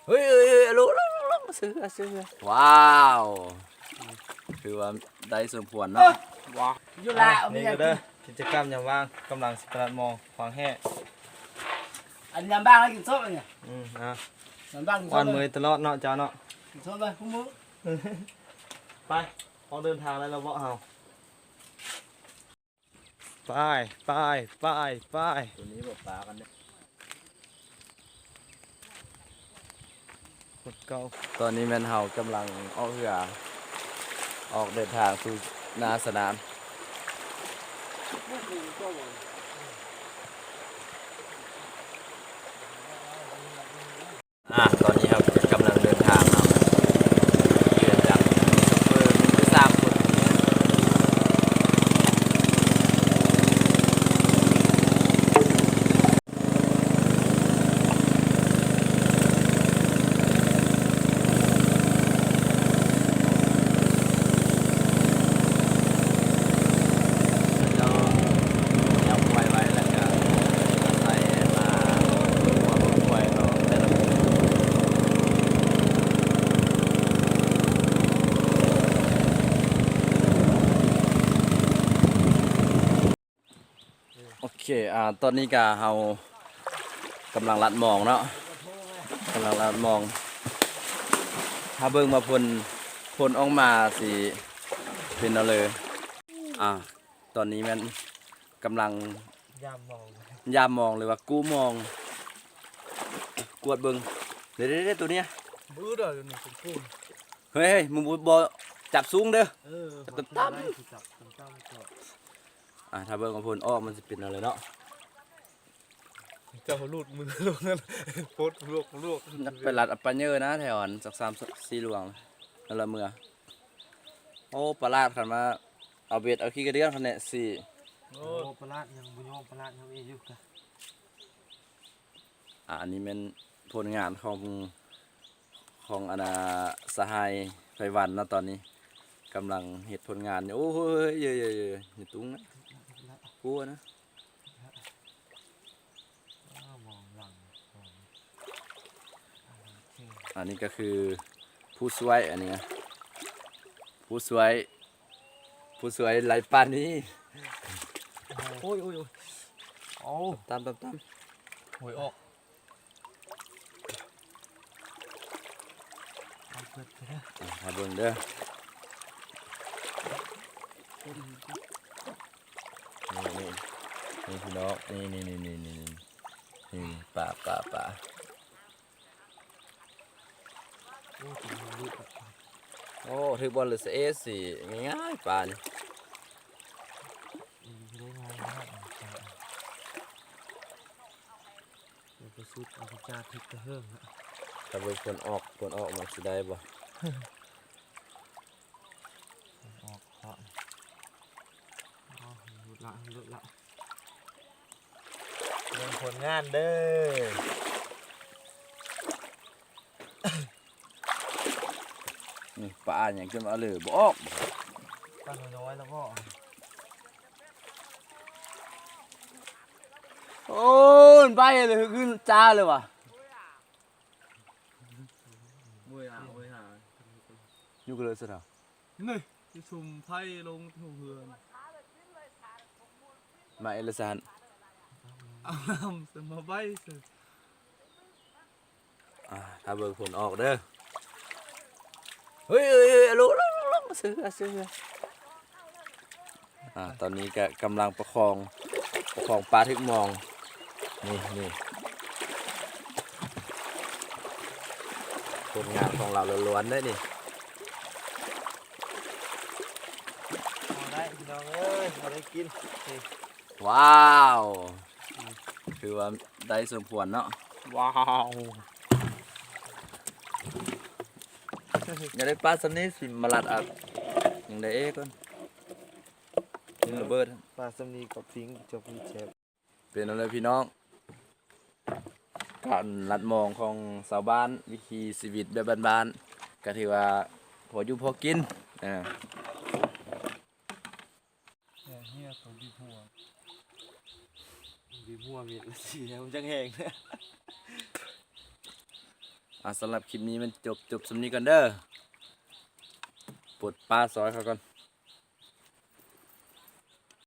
เฮ้ยลุกซื้อว้าวคือว่าได้สมควรเนาะว้าอยู่ละนี่ก็เด้อกิจกรรมยามว่างกำลังสิประมองควางแห่ อันยามบ้างแล้วกินส้มเลยเนี่ย นะ ยามบ้างกินส้ วั ม น เล มือยตลอดเนาะจ้าเนาะ กินส้มเลยพุ่งมือ ไปออกเดินทางแล้วเราบ่เฮาไปตัวนี้บอกปลากันเนี่ย กดเก่า ตอนนี้แมนเฮากำลังออกเรือออกเดินทางสู่นาสนามตอนนี้ครับกำลังเดินทางเนาะเดินจากเปิดไป3 คน เราเอาไว้แล้วก็ใส่มาหัวไว้เราแต่ละโอเคตอนนี้ก็เรากำลังลัดมองเนาะกำลังลัดมองถ้าเบิ่งมาพลออกมาสิเป็นเอาเลยตอนนี้มันกำลัง ยามมอง ยามมองหรือว่ากู้มองกวดเบิ่งเดี๋ยวตัวเนี้ย บื้อเด้ออยู่นี่คุณ เฮ้ยมึงบ่จับสูงเด้อ ตั้มจับตั้มก็ ถ้าเบิ่งของพลออกมันสิเป็นอะไรเนาะ เจ้าลูดมือลูกนั่นโพดลูก นักไปรัดอัปปะเยอะนะแถวอันสัก3-4หลวงนั่นละเมื่อโอ้ปลาลาดคันมาเอาเบ็ดเอาขี้กระเดื่องคันเนี่ยสิ โอ้ปลาดยังบ่ยอมปลาดยังอยู่กะ อันนี้เป็นผลงานของอนาสหายไพวันนะตอนนี้กำลังเฮ็ดผลงานอยู่โอ้ยเยอะอย่าตุ้งนะกลัวนะ มองหลัง อันนี้ก็คือผู้ช่วยอันนี้นะผู้ช่วยไหลปานนี้ โอ้ยโอ้ ตาม หวยออกเอาเปิดไปนะ มาเบิ่งเด้อนี่พี่น้องนี่ป่า โอ้ถึงลูก โอ้ถือบอลหรือเอสสิง่ายๆป่านี่ ได้ไงนะเดี๋ยวไปซุดเอาไปจ้าพริกกระเฮิ่มนะ ถ้าเบิ่งผลออกมันสิได้บ่ ออกเพาะลุดละเรื่องผลงานเด้อ นี่ป่าอย่างจะมาเอาเลยบ่ออก ป้าน้อยแล้วก็ โอ้ยไปเลยขึ้นจ้าเลยว่ะ มวยหา อยู่กันเลยสิเนาะ นี่จะสุ่มไพ่ลงทุ่งเฮือน มาเอลซาน เอาน้ำสมาใบสิ ถ้าเบิ่งผลออกเด้อเฮ้ยลุกซื้อตอนนี้ก็กำลังประคองปลาทึกมองนี่ผลงานของเราล้วนๆได้นี่ เอาได้พี่น้องเอ้ยเอาได้กินนี่ ว้าวคือว่าได้สมควรเนาะ ว้าว อย่าได้ปลาสนิทสิมาลัดอัดยังได้ก่อนนี่ระเบิด ปลาสำนีกับพิงจบพี่เชฟ เป็นอะไรพี่น้องการลัดมองของชาวบ้านวิถีชีวิตแบบบ้านๆก็ถือว่าพออยู่พอกินเฮียของบีหัวมีละสีแล้วมันจังแหง สำหรับคลิปนี้มันจบสำนี้กันเด้อปลดปลาซอยเขาก่อน